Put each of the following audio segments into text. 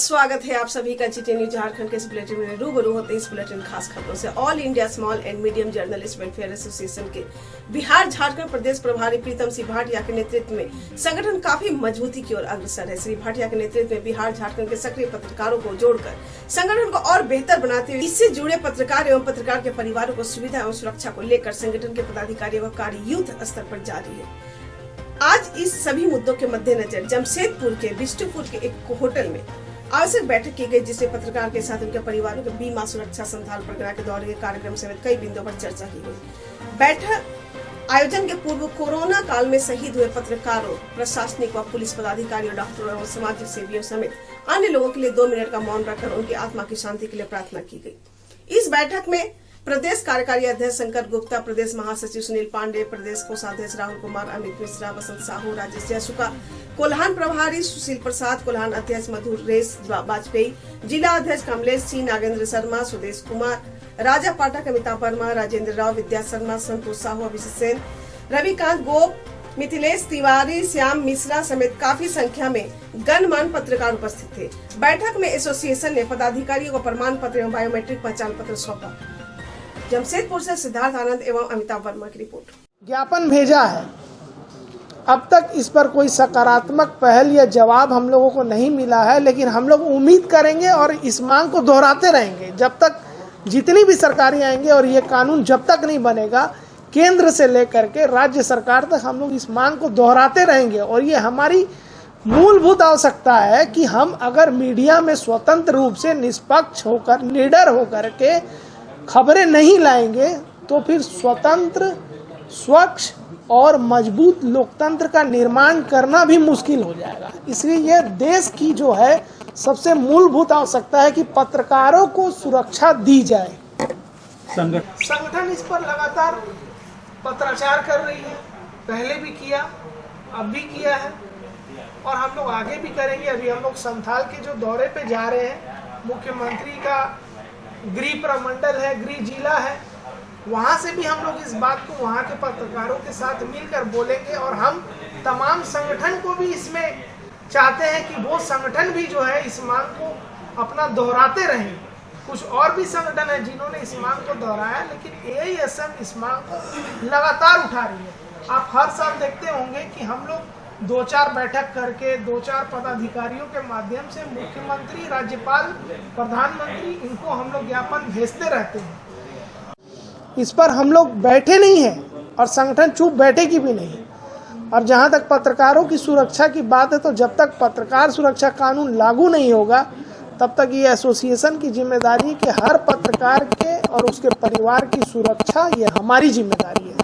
स्वागत है आप सभी का जीटी न्यूज झारखंड के इस बुलेटिन में। रूबरू होते हैं इस बुलेटिन खास खबरों से। All India small and medium journalist welfare association के बिहार झारखंड प्रदेश प्रभारी प्रीतम सिंह भाटिया के नेतृत्व में संगठन काफी मजबूती की ओर अग्रसर है। श्री भाटिया के नेतृत्व में बिहार झारखंड के सक्रिय पत्रकारों को जोड़कर संगठन को और बेहतर बनाते हुए इससे जुड़े पत्रकार एवं पत्रकार के परिवारों को सुविधा एवं सुरक्षा को लेकर संगठन के पदाधिकारियों का कार्य युद्ध स्तर पर जारी है। आज इस सभी मुद्दों के मद्देनजर जमशेदपुर के बिष्टुपुर के एक होटल में आवश्यक बैठक की गई, जिससे पत्रकार के साथ उनके परिवारों के बीमा सुरक्षा संथाल प्रक्रिया के दौरे के कार्यक्रम समेत कई बिंदुओं पर चर्चा की गई। बैठक आयोजन के पूर्व कोरोना काल में शहीद हुए पत्रकारों, प्रशासनिक व पुलिस पदाधिकारियों, डॉक्टरों और सामाजिक सेवियों समेत अन्य लोगों के लिए 2 मिनट का मौन रखकर उनकी आत्मा की शांति के लिए प्रार्थना की गई। इस बैठक में प्रदेश कार्यकारी अध्यक्ष शंकर गुप्ता, प्रदेश महासचिव सुनील पांडे, प्रदेश कोषाध्यक्ष राहुल कुमार, अमित मिश्रा, वसंत साहू, राजेश जयसुखा, कोल्हान प्रभारी सुशील प्रसाद, कोल्हान अध्यक्ष मधुरेश वाजपेयी, जिला अध्यक्ष कमलेश सिंह, नागेंद्र शर्मा, सुदेश कुमार, राजा पाठक, अमिताभ वर्मा, राजेंद्र राव, विद्या शर्मा, संतोष साहू, अभिषेक सेन, रविकांत गोप, मिथिलेश तिवारी, श्याम मिश्रा समेत काफी संख्या में गणमान्य पत्रकार उपस्थित थे। बैठक में एसोसिएशन ने पदाधिकारियों को प्रमाण पत्र एवं बायोमेट्रिक पहचान पत्र सौंपा। जमशेदपुर से सिद्धार्थ आनंद एवं अमिताभ वर्मा की रिपोर्ट। ज्ञापन भेजा है, अब तक इस पर कोई सकारात्मक पहल या जवाब हम लोगों को नहीं मिला है, लेकिन हम लोग उम्मीद करेंगे और इस मांग को दोहराते रहेंगे जब तक जितनी भी सरकारें आएंगे और ये कानून जब तक नहीं बनेगा, केंद्र से लेकर के राज्य सरकार तक हम लोग इस मांग को दोहराते रहेंगे। और ये हमारी मूलभूत आवश्यकता है कि हम अगर मीडिया में स्वतंत्र रूप से निष्पक्ष होकर, निडर होकर के खबरें नहीं लाएंगे तो फिर स्वतंत्र, स्वच्छ और मजबूत लोकतंत्र का निर्माण करना भी मुश्किल हो जाएगा। इसलिए यह देश की जो है सबसे मूलभूत आवश्यकता है कि पत्रकारों को सुरक्षा दी जाए। संगठन इस पर लगातार पत्राचार कर रही है, पहले भी किया, अब भी किया है और हम लोग आगे भी करेंगे। अभी हम लोग संथाल के जो दौरे पे जा रहे हैं, मुख्यमंत्री का गृह प्रमंडल है, गृह जिला है, वहां से भी हम लोग इस बात को वहां के पत्रकारों के साथ मिलकर बोलेंगे और हम तमाम संगठन को भी इसमें चाहते हैं कि वो संगठन भी जो है इस मांग को अपना दोहराते रहें। कुछ और भी संगठन है जिन्होंने इस मांग को दोहराया, लेकिन एआईएसएम इस मांग को लगातार उठा रही है। आप हर साल देखते होंगे कि हम लोग 2-4 बैठक करके 2-4 पदाधिकारियों के माध्यम से मुख्यमंत्री, राज्यपाल, प्रधानमंत्री, इनको हम लोग ज्ञापन भेजते रहते हैं। इस पर हम लोग बैठे नहीं हैं और संगठन चुप बैठेगी भी नहीं। और जहां तक पत्रकारों की सुरक्षा की बात है, तो जब तक पत्रकार सुरक्षा कानून लागू नहीं होगा तब तक ये एसोसिएशन की जिम्मेदारी है कि हर पत्रकार के और उसके परिवार की सुरक्षा ये हमारी जिम्मेदारी है।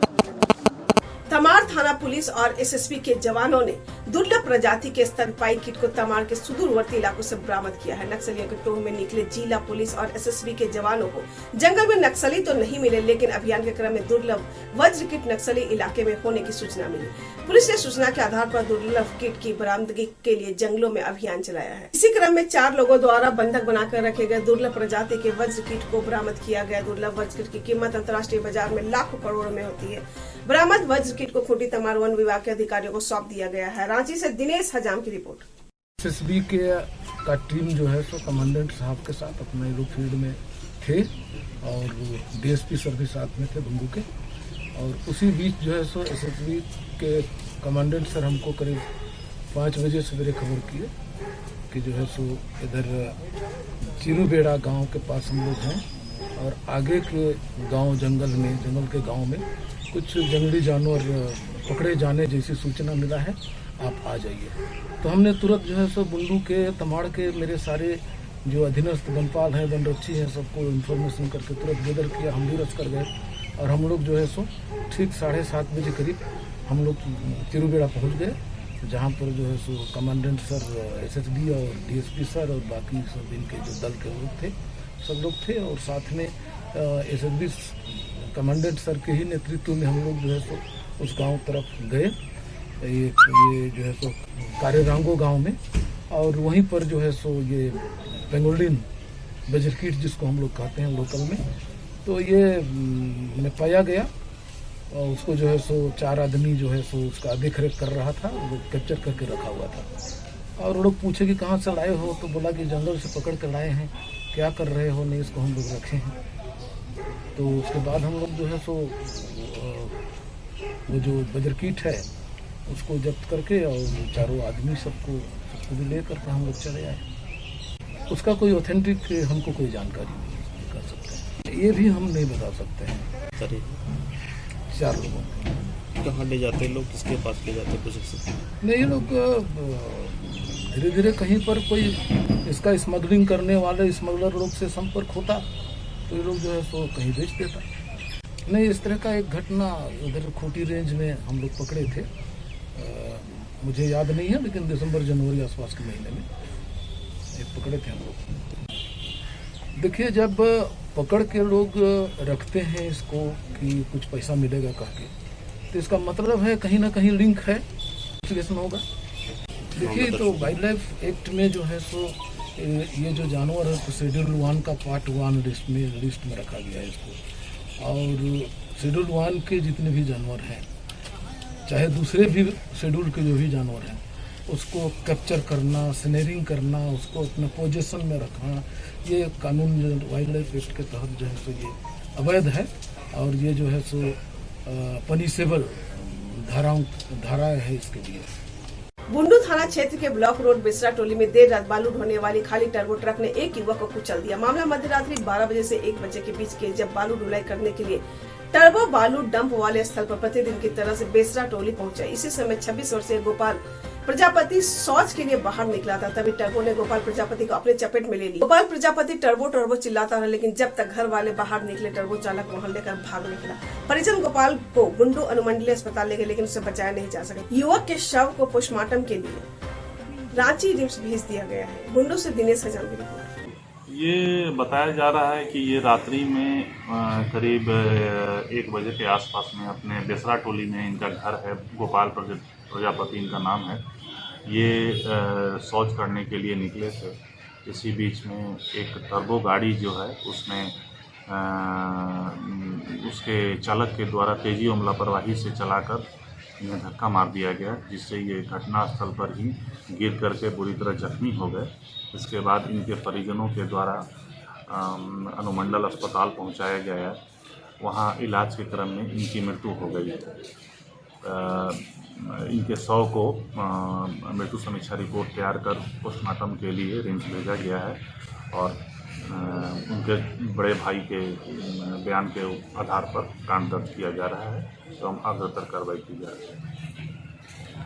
तमाड़ थाना पुलिस और एसएसबी के जवानों ने दुर्लभ प्रजाति के स्तनपायी कीट को तमाड़ के सुदूरवर्ती इलाकों से बरामद किया है। नक्सलियों के टोह में निकले जिला पुलिस और एसएसबी के जवानों को जंगल में नक्सली तो नहीं मिले, लेकिन अभियान के क्रम में दुर्लभ वज्र कीट नक्सली इलाके में होने की सूचना मिली। पुलिस ने सूचना के आधार पर दुर्लभ कीट की बरामदगी के लिए जंगलों में अभियान चलाया है। इसी क्रम में 4 लोगों द्वारा बंधक बनाकर रखे गए दुर्लभ प्रजाति के वज्र कीट को बरामद किया गया। दुर्लभ वज्र कीट की कीमत अंतर्राष्ट्रीय बाजार में लाखों करोड़ों में होती है। बरामद वज्र कीट को खूंटी तमाड़ वन विभाग के अधिकारियों को सौंप दिया गया है। रांची से दिनेश हजाम की रिपोर्ट। एसएसबी का टीम जो है सो कमांडेंट साहब के साथ अपने एरो फील्ड में थे और डीएसपी सर भी साथ में थे बंगू के। और उसी बीच जो है सो एसएसबी के कमांडेंट सर हमको करीब 5 बजे सवेरे खबर किए कि जो है सो इधर चिरूबेड़ा गांव के पास हम लोग हैं और आगे के गांव जंगल के गांव में कुछ जंगली जानवर पकड़े जाने जैसी सूचना मिला है, आप आ जाइए। तो हमने तुरंत जो है सो बुंडू के, तमाड़ के मेरे सारे जो अधीनस्थ वनपाल हैं, वनरक्षी हैं, सबको इन्फॉर्मेशन करके तुरंत गदर किया। हम भी रस कर गए और हम लोग जो है सो ठीक 7:30 बजे करीब हम लोग चिरूबेड़ा पहुंच गए, जहां पर जो है सो कमांडेंट सर, एसएसबी और डीएसपी सर और बाकी सब इनके जो दल के लोग थे, सब लोग थे। और साथ में एसएसबी कमांडेंट सर के ही नेतृत्व में हम लोग जो है सो उस गांव तरफ गए, ये जो है सो कार्यरांगो गांव में। और वहीं पर जो है सो ये पेंगोलिन वज्र कीट जिसको हम लोग कहते हैं लोकल में, तो ये पाया गया और उसको जो है सो 4 आदमी जो है सो उसका देख रेख कर रहा था, वो कैप्चर करके रखा हुआ था। और वो लोग पूछे कि कहाँ से लाए हो, तो बोला कि जंगल से पकड़ कर लाए हैं, क्या कर रहे हो, नहीं इसको हम लोग रखे हैं। तो उसके बाद हम लोग जो है सो वो जो बजरकीट है उसको जब्त करके और चारों आदमी सबको भी ले करके हम लोग चले आए। उसका कोई ऑथेंटिक हमको कोई जानकारी नहीं कर सकते, ये भी हम नहीं बता सकते हैं। सर 4 लोगों कहाँ ले जाते हैं लोग, किसके पास ले जाते हैं, कुछ ऐसे? नहीं, ये लोग धीरे धीरे कहीं पर कोई इसका स्मगलिंग करने वाले स्मगलर लोग से संपर्क होता तो ये लोग जो है सो कहीं बेच देता। नहीं, इस तरह का एक घटना उधर खूंटी रेंज में हम लोग पकड़े थे, मुझे याद नहीं है, लेकिन दिसंबर जनवरी आसपास के महीने में एक पकड़े थे हम लोग। देखिए, जब पकड़ के लोग रखते हैं इसको कि कुछ पैसा मिलेगा कह के, तो इसका मतलब है कहीं ना कहीं लिंक है, इन्वेस्टिगेशन होगा। देखिए, तो वाइल्ड लाइफ एक्ट में जो है सो ये जो जानवर है तो शेड्यूल 1 का पार्ट 1 लिस्ट में रखा गया है इसको, और शेड्यूल 1 के जितने भी जानवर हैं, चाहे दूसरे भी शेड्यूल के जो भी जानवर हैं, उसको कैप्चर करना, स्नेरिंग करना, उसको अपने पोजीशन में रखना, ये कानून वाइल्ड लाइफ एक्ट के तहत जो है सो ये अवैध है, और ये जो है सो पनिशेबल धारा है इसके लिए। बुंडू थाना क्षेत्र के ब्लॉक रोड बिसरा टोली में देर रात बालू ढोने वाली खाली टर्बो ट्रक ने एक युवक को कुचल दिया। मामला मध्य रात्रि 12 बजे से 1 बजे के बीच के, जब बालू ढुलाई करने के लिए टर्बो बालू डंप वाले स्थल पर प्रतिदिन की तरह से बेसरा टोली पहुंचा। इसी समय 26 वर्षीय गोपाल प्रजापति शौच के लिए बाहर निकला था, तभी टर्बो ने गोपाल प्रजापति को अपने चपेट में ले लिया। गोपाल प्रजापति टर्बो चिल्लाता रहा, लेकिन जब तक घर वाले बाहर निकले टर्बो चालक वहां लेकर भाग निकला। परिजन गोपाल को बुंडू अनुमंडलीय अस्पताल ले गए, लेकिन उसे बचाया नहीं जा सका। युवक के शव को पोस्टमार्टम के लिए रांची रिम्स भेज दिया गया है। बुंडू से दिनेश हजाम की रिपोर्ट। ये बताया जा रहा है कि ये रात्रि में करीब 1 बजे के आसपास में अपने बेसरा टोली में इनका घर है, गोपाल प्रजापति इनका नाम है। ये शौच करने के लिए निकले थे। इसी बीच में एक टर्बो गाड़ी जो है उसमें उसके चालक के द्वारा तेजी और लापरवाही से चलाकर इन्हें धक्का मार दिया गया, जिससे ये घटनास्थल पर ही गिर करके बुरी तरह जख्मी हो गए। इसके बाद इनके परिजनों के द्वारा अनुमंडल अस्पताल पहुंचाया गया है। वहां इलाज के क्रम में इनकी मृत्यु हो गई है। इनके शव को मृत्यु समीक्षा रिपोर्ट तैयार कर पोस्टमार्टम के लिए रिम्स भेजा गया है, और उनके बड़े भाई के बयान के आधार पर कांड दर्ज किया जा रहा है एवं अग्रतर कार्रवाई की जा रही है।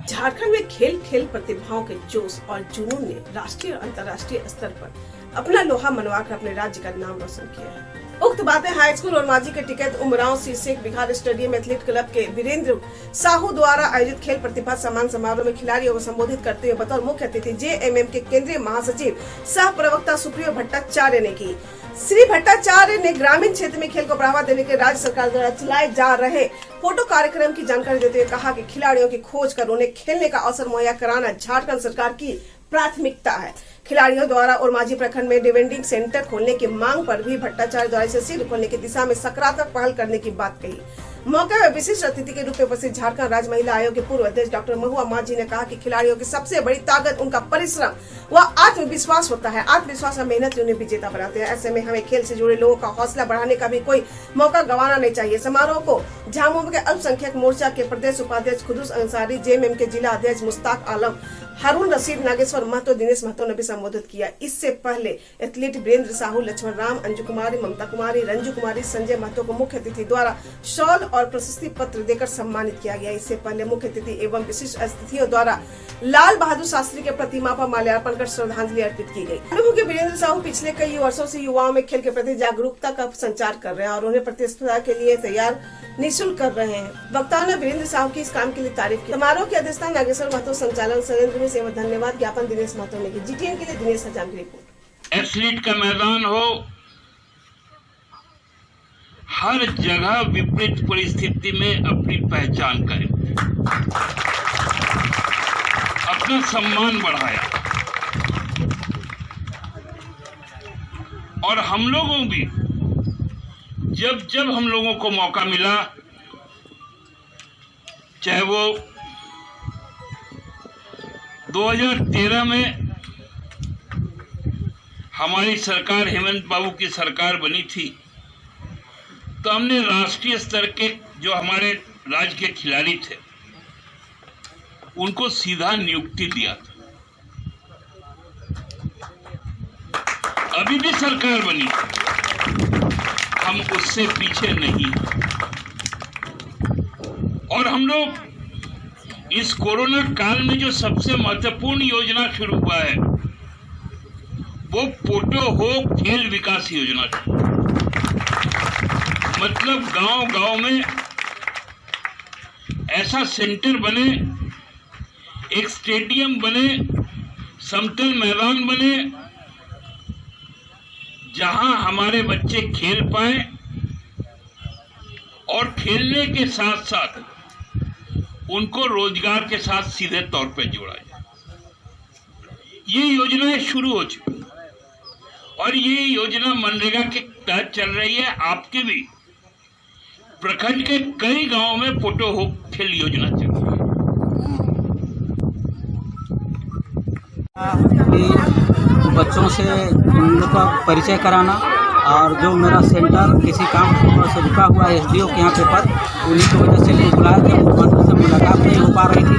झारखंड में खेल प्रतिभाओं के जोश और जुनून ने राष्ट्रीय और अंतर्राष्ट्रीय स्तर पर अपना लोहा मनवाकर अपने राज्य का नाम रोशन किया है। उक्त बातें हाई स्कूल और माजी के टिकट उमराव शीर्षक बिहार स्टेडियम एथलीट क्लब के वीरेंद्र साहू द्वारा आयोजित खेल प्रतिभा सम्मान समारोह में खिलाड़ियों को संबोधित करते हुए बतौर मुख्य अतिथि JMM के केंद्रीय महासचिव सह प्रवक्ता सुप्रियो भट्टाचार्य ने की। श्री भट्टाचार्य ने ग्रामीण क्षेत्र में खेल को बढ़ावा देने के राज्य सरकार द्वारा चलाए जा रहे फोटो कार्यक्रम की जानकारी देते हुए कहा कि खिलाड़ियों की खोज कर उन्हें खेलने का अवसर मुहैया कराना झारखंड सरकार की प्राथमिकता है। खिलाड़ियों द्वारा और मांझी प्रखंड में डिवेंडिंग सेंटर खोलने की मांग पर भी भट्टाचार्य द्वारा इसे शीघ्र खोलने की दिशा में सकारात्मक पहल करने की बात कही। मौके में विशिष्ट अतिथि के रूप में उपस्थित झारखंड राज्य महिला आयोग के पूर्व अध्यक्ष डॉक्टर महुआ मांझी ने कहा कि खिलाड़ियों की सबसे बड़ी ताकत उनका परिश्रम व आत्मविश्वास होता है। आत्मविश्वास और मेहनत उन्हें विजेता बनाते हैं। ऐसे में हमें खेल से जुड़े लोगों का हौसला बढ़ाने का भी कोई मौका गंवाना नहीं चाहिए। समारोह को झामुमो के अल्पसंख्यक मोर्चा के प्रदेश उपाध्यक्ष खुदूस अंसारी, JMM के जिला अध्यक्ष मुश्ताक आलम, हारून रशीद, नागेश्वर महतो, दिनेश महतो ने भी संबोधित किया। इससे पहले एथलीट वीरेंद्र साहू, लक्ष्मण राम, अंजू कुमारी, ममता कुमारी, रंजू कुमारी, संजय महतो को मुख्य अतिथि द्वारा शॉल और प्रशस्ति पत्र देकर सम्मानित किया गया। इससे पहले मुख्य अतिथि एवं विशिष्ट अतिथियों द्वारा लाल बहादुर शास्त्री के प्रतिमा पर माल्यार्पण कर श्रद्धांजलि अर्पित की गई। के वीरेंद्र साहू पिछले कई वर्षों से युवाओं में खेल के प्रति जागरूकता का संचार कर रहे हैं और उन्हें प्रतिस्पर्धा के लिए तैयार निःशुल्क कर रहे हैं। वक्ताओं ने वीरेंद्र साहू की इस काम के लिए तारीफ की। समारोह की अध्यक्षता नागेश्वर महतो, संचालन सरेंद्र सेवा, धन्यवाद ज्ञापन दिनेश महतो ने की। GTN के लिए दिनेश हजाम की रिपोर्ट। एथलीट का मैदान हो, हर जगह विपरीत परिस्थिति में अपनी पहचान करें, अपना सम्मान बढ़ाया, और हम लोगों भी जब हम लोगों को मौका मिला, चाहे वो 2013 में हमारी सरकार, हेमंत बाबू की सरकार बनी थी, तो हमने राष्ट्रीय स्तर के जो हमारे राज्य के खिलाड़ी थे उनको सीधा नियुक्ति दिया था। अभी भी सरकार बनी, हम उससे पीछे नहीं। और हम लोग इस कोरोना काल में जो सबसे महत्वपूर्ण योजना शुरू हुआ है वो पोटो हो खेल विकास योजना थी। मतलब गांव-गांव में ऐसा सेंटर बने, एक स्टेडियम बने, समतल मैदान बने, जहां हमारे बच्चे खेल पाए और खेलने के साथ साथ उनको रोजगार के साथ सीधे तौर पे जोड़ा जाए। ये योजनाएं शुरू हो चुकी और ये योजना मनरेगा के तहत चल रही है। आपके भी प्रखंड के कई गांवों में पोटो हो खेल योजना चल रही है। बच्चों से उनका परिचय कराना और जो मेरा सेंटर किसी काम से रुका हुआ एसडीओ के यहाँ पे पद, उन्हीं की वजह से मुझे बुलाया गया। मुख्यमंत्री से मुलाकात नहीं हो पा रही थी।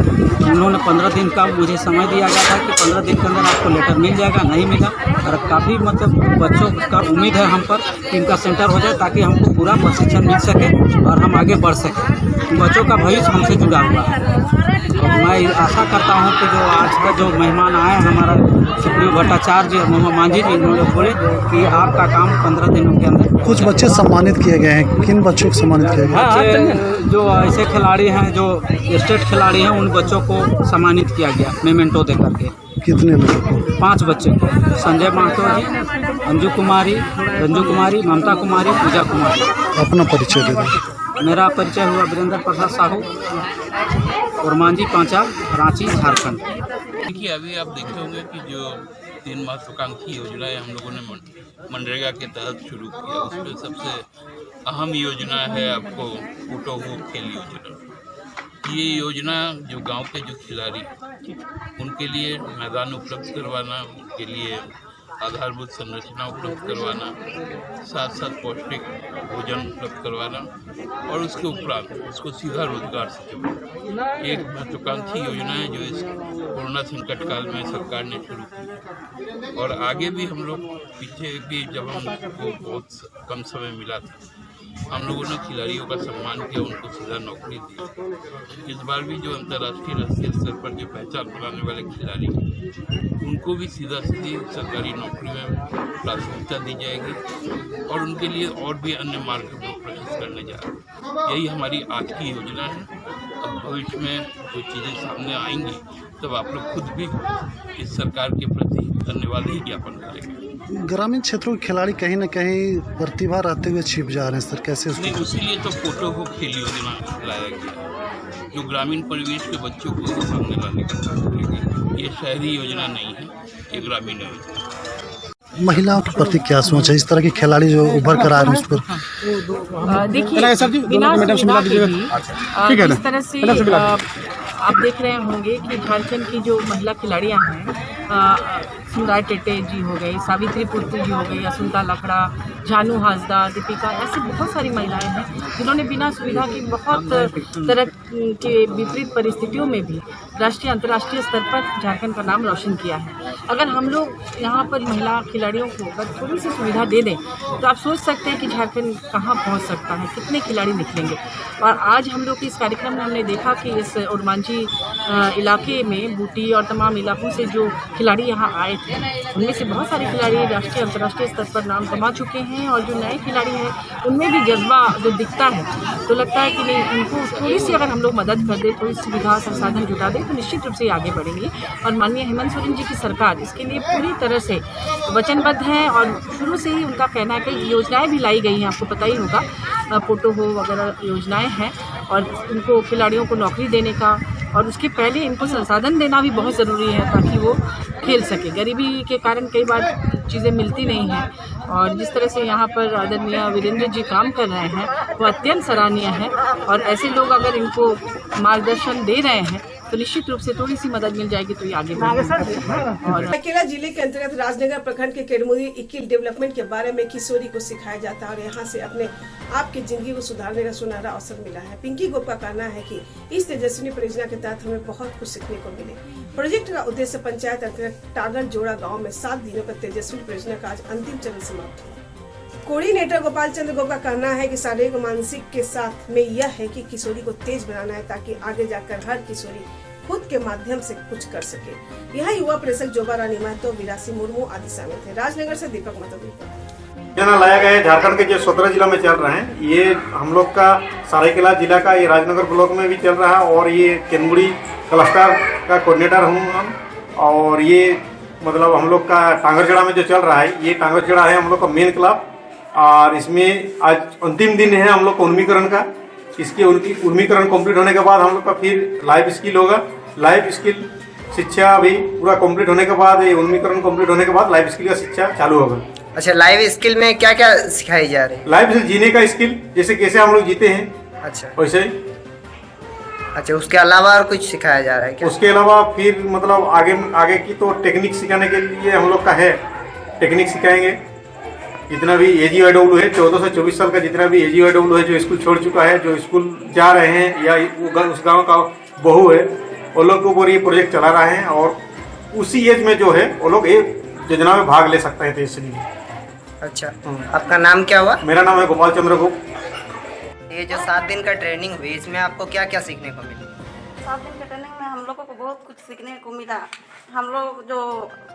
उन्होंने 15 दिन का मुझे समय दिया गया था कि 15 दिन के अंदर आपको लेटर मिल जाएगा, नहीं मिला। और काफ़ी मतलब बच्चों का उम्मीद है हम पर कि इनका सेंटर हो जाए ताकि हमको पूरा प्रशिक्षण मिल सके और हम आगे बढ़ सकें। बच्चों का भविष्य हमसे जुड़ा हुआ है। और मैं आशा करता हूँ कि जो आज का जो मेहमान आए हमारा सुप्रीम भट्टाचार्य मांझी जी, उन्होंने बोले कि आपका काम 15 दिनों के अंदर। कुछ बच्चे सम्मानित किए गए हैं, किन बच्चों को सम्मानित किया गया? बच्चे जो ऐसे खिलाड़ी हैं जो स्टेट खिलाड़ी हैं उन बच्चों को सम्मानित किया गया मेमेंटो दे करके। कितने बच्चों को? 5 बच्चे को, संजय महतो जी, अंजू कुमारी, रंजू कुमारी, ममता कुमारी, पूजा कुमारी। अपना परिचय दे दें। मेरा परिचय हुआ वीरेंद्र प्रसाद साहू और मांझी पांचा, रांची, झारखंड। देखिए, अभी आप देखे होंगे कि जो 3 महत्वाकांक्षी योजनाएं हम लोगों ने मनरेगा के तहत शुरू किया, उसमें सबसे अहम योजना है आपको पोटो हो खेल योजना। ये योजना जो गांव के जो खिलाड़ी उनके लिए मैदान उपलब्ध करवाना, उनके लिए आधारभूत संरचना उपलब्ध करवाना, साथ साथ पौष्टिक भोजन उपलब्ध करवाना और उसके उपरांत उसको सीधा रोजगार से जोड़ना। एक महत्वाकांक्षी योजना है जो इस कोरोना संकट काल में सरकार ने शुरू की। और आगे भी हम लोग पीछे भी जब हमको बहुत कम समय मिला था, हम लोगों ने खिलाड़ियों का सम्मान किया, उनको सीधा नौकरी दी। इस बार भी जो अंतर्राष्ट्रीय राष्ट्रीय स्तर पर जो पहचान बनाने वाले खिलाड़ी हैं उनको भी सीधा सीधी सरकारी नौकरी में प्राथमिकता दी जाएगी और उनके लिए और भी अन्य मार्ग हम लोग प्रशस्त करने जा रहे हैं। यही हमारी आज की योजना है। अब भविष्य में जो चीज़ें सामने आएंगी तब आप लोग खुद भी इस सरकार के प्रति धन्यवाद ही ज्ञापन करेंगे। ग्रामीण क्षेत्रों के खिलाड़ी कहीं न कहीं प्रतिभा रहते हुए छिप जा रहे हैं सर, कैसे? नहीं, उसीलिए तो पोटो हो खेल योजना लाया गया जो ग्रामीण परिवेश के बच्चों को सामने लाने का काम करेगी। ये शहरी योजना नहीं है, ये ग्रामीण योजना। महिलाओं के प्रति क्या सोच है इस तरह के खिलाड़ी जो उभर कर आ रहे हैं उस पर? देखिए, जिस तरह से आप देख रहे होंगे कि झारखंड की जो महिला खिलाड़ियां हैं, सुंदर टेटे जी हो गई, सावित्री पुत्री जी हो गई, असुंता लकड़ा, जानू हासदा, दीपिका, ऐसी बहुत सारी महिलाएं हैं जिन्होंने बिना सुविधा की बहुत तरह के विपरीत परिस्थितियों में भी राष्ट्रीय अंतर्राष्ट्रीय स्तर पर झारखंड का नाम रोशन किया है। अगर हम लोग यहाँ पर महिला खिलाड़ियों को अगर थोड़ी सी सुविधा दे दें तो आप सोच सकते हैं कि झारखंड कहाँ पहुँच सकता है, कितने खिलाड़ी निकलेंगे। और आज हम लोग इस कार्यक्रम में हमने देखा कि इस ओरमांझी इलाके में बूटी और तमाम इलाकों से जो खिलाड़ी यहाँ आए थे उनमें से बहुत सारे खिलाड़ी राष्ट्रीय अंतर्राष्ट्रीय स्तर पर नाम कमा चुके हैं और जो नए खिलाड़ी हैं उनमें भी जज्बा जो दिखता है, तो लगता है कि नहीं, उनको थोड़ी सी अगर हम लोग मदद कर दें, थोड़ी सुविधा संसाधन जुटा दें तो निश्चित रूप से आगे बढ़ेंगे। और माननीय हेमंत सोरेन जी की सरकार इसके लिए पूरी तरह से वचनबद्ध है और शुरू से ही उनका कहना है कि योजनाएं भी लाई गई हैं, आपको पता ही होगा, पोटो हो वगैरह योजनाएं हैं और उनको खिलाड़ियों को नौकरी देने का और उसके पहले इनको संसाधन देना भी बहुत ज़रूरी है ताकि वो खेल सके। गरीबी के कारण कई बार चीज़ें मिलती नहीं हैं और जिस तरह से यहाँ पर आदरणीय वीरेंद्र जी काम कर रहे हैं वो अत्यंत सराहनीय है और ऐसे लोग अगर इनको मार्गदर्शन दे रहे हैं तो निश्चित रूप से थोड़ी सी मदद मिल जाएगी तो ये आगे बढ़ेंगे। और अकेला जिले के अंतर्गत राजनगर प्रखंड के केडमुरी स्किल डेवलपमेंट के बारे में किशोरी को सिखाया जाता है और यहाँ से अपने आप की जिंदगी को सुधारने का सुनहरा अवसर मिला है। पिंकी गोप का कहना है कि इस तेजस्विनी परियोजना के तहत हमें बहुत कुछ सीखने को मिले। प्रोजेक्ट का उद्देश्य पंचायत अंतर्गत टागर जोड़ा गाँव में 7 दिनों का तेजस्विनी परियोजना का आज अंतिम चरण समाप्त हुआ। कोऑर्डिनेटर गोपाल चंद्र गोप का कहना है कि शारीरिक और मानसिक के साथ में यह है कि किशोरी को तेज बनाना है ताकि आगे जाकर हर किशोरी खुद के माध्यम से कुछ कर सके। यहाँ युवा प्रेषक जोबा रानी महतो, विरासी मुर्मू आदि शामिल थे। राजनगर से दीपक महतो। यहाँ लाया गया है झारखंड के जो 17 जिला में चल रहे हैं, ये हम लोग का सरायकेला जिला का ये राजनगर ब्लॉक में भी चल रहा है और ये केनमुड़ी क्लस्टर का कोऑर्डिनेटर हूँ हम। और ये मतलब हम लोग का टांगरखेड़ा में जो चल रहा है, ये टांगरखेड़ा है हम लोग का मेन क्लब और इसमें आज अंतिम दिन है हम लोग का उन्मीकरण का। इसके उन्मीकरण कंप्लीट होने के बाद हम लोग का फिर लाइव स्किल होगा। लाइव स्किल शिक्षा अभी पूरा कंप्लीट होने के बाद, ये उन्मीकरण कंप्लीट होने के बाद लाइव स्किल का शिक्षा चालू होगा। अच्छा, लाइव स्किल में क्या क्या सिखाई जा रही है? लाइव स्किल जीने का स्किल, जैसे कैसे हम लोग जीते हैं, अच्छा वैसे ही। अच्छा, उसके अलावा और कुछ सिखाया जा रहा है क्या? उसके अलावा फिर मतलब आगे की तो टेक्निक सिखाने के लिए हम लोग का है, टेक्निक सिखाएंगे। जितना भी AGYW है, 14 से 24 साल का जितना भी AGYW है जो स्कूल छोड़ चुका है, जो स्कूल जा रहे हैं या उस गांव का बहू है, वो लोग को ऊपर ये प्रोजेक्ट चला रहे हैं और उसी एज में जो है वो लोग ये योजना में भाग ले सकते हैं। तो इसलिए अच्छा, आपका नाम क्या हुआ? मेरा नाम है गोपाल चंद्र गुप्त। ये जो 7 दिन का ट्रेनिंग हुई, इसमें आपको क्या क्या सीखने को मिला? 7 दिन के ट्रेनिंग में हम लोगों को बहुत कुछ सीखने को मिला। हम लोग जो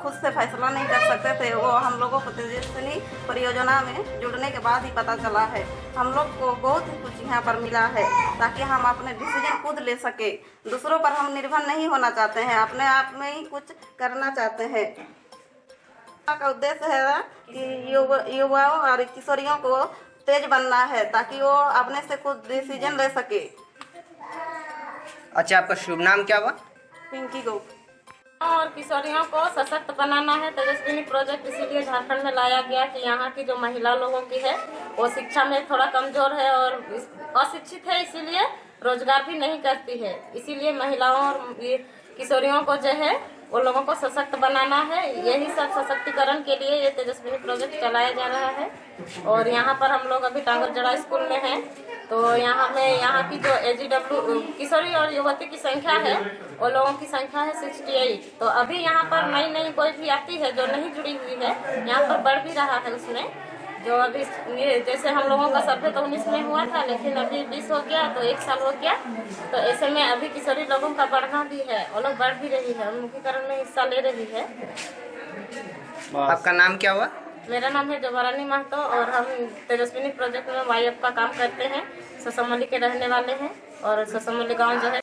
खुद से फैसला नहीं कर सकते थे, वो हम लोगों को तेजस्विनी परियोजना में जुड़ने के बाद ही पता चला है। हम लोग को बहुत कुछ यहाँ पर मिला है ताकि हम अपने डिसीजन खुद ले सके। दूसरों पर हम निर्भर नहीं होना चाहते हैं, अपने आप में ही कुछ करना चाहते हैं। का उद्देश्य है कि युवाओं और किशोरियों को तेज बनना है ताकि वो अपने से खुद डिसीजन ले सके। अच्छा, आपका शुभ नाम क्या हुआ? पिंकी गोप। और किशोरियों को सशक्त बनाना है तेजस्विनी प्रोजेक्ट इसीलिए झारखंड में लाया गया कि यहाँ की जो महिला लोगों की है वो शिक्षा में थोड़ा कमजोर है और अशिक्षित है, इसीलिए रोजगार भी नहीं करती है। इसीलिए महिलाओं और किशोरियों को जो है वो लोगों को सशक्त बनाना है। यही सब सशक्तिकरण के लिए ये तेजस्विनी प्रोजेक्ट चलाया जा रहा है। और यहाँ पर हम लोग अभी टांगरजड़ा स्कूल में हैं, तो यहाँ की जो AGW किशोरी और युवती की संख्या है वो लोगों की संख्या है 68। तो अभी यहाँ पर नई कोई भी आती है जो नहीं जुड़ी हुई है, यहाँ पर बढ़ भी रहा है उसमें। जो अभी ये जैसे हम लोगों का सर्वे तो 19 में हुआ था, लेकिन अभी 20 हो गया तो 1 साल हो गया। तो ऐसे में अभी किशोरी लोगों का बढ़ना भी है, वो लोग बढ़ भी रही है, उन्मुखीकरण में हिस्सा ले रही है। आपका नाम क्या हुआ? मेरा नाम है जोबा रानी महतो और हम तेजस्विनी प्रोजेक्ट में YF का काम करते हैं। ससमली के रहने वाले हैं और ससमली गाँव जो है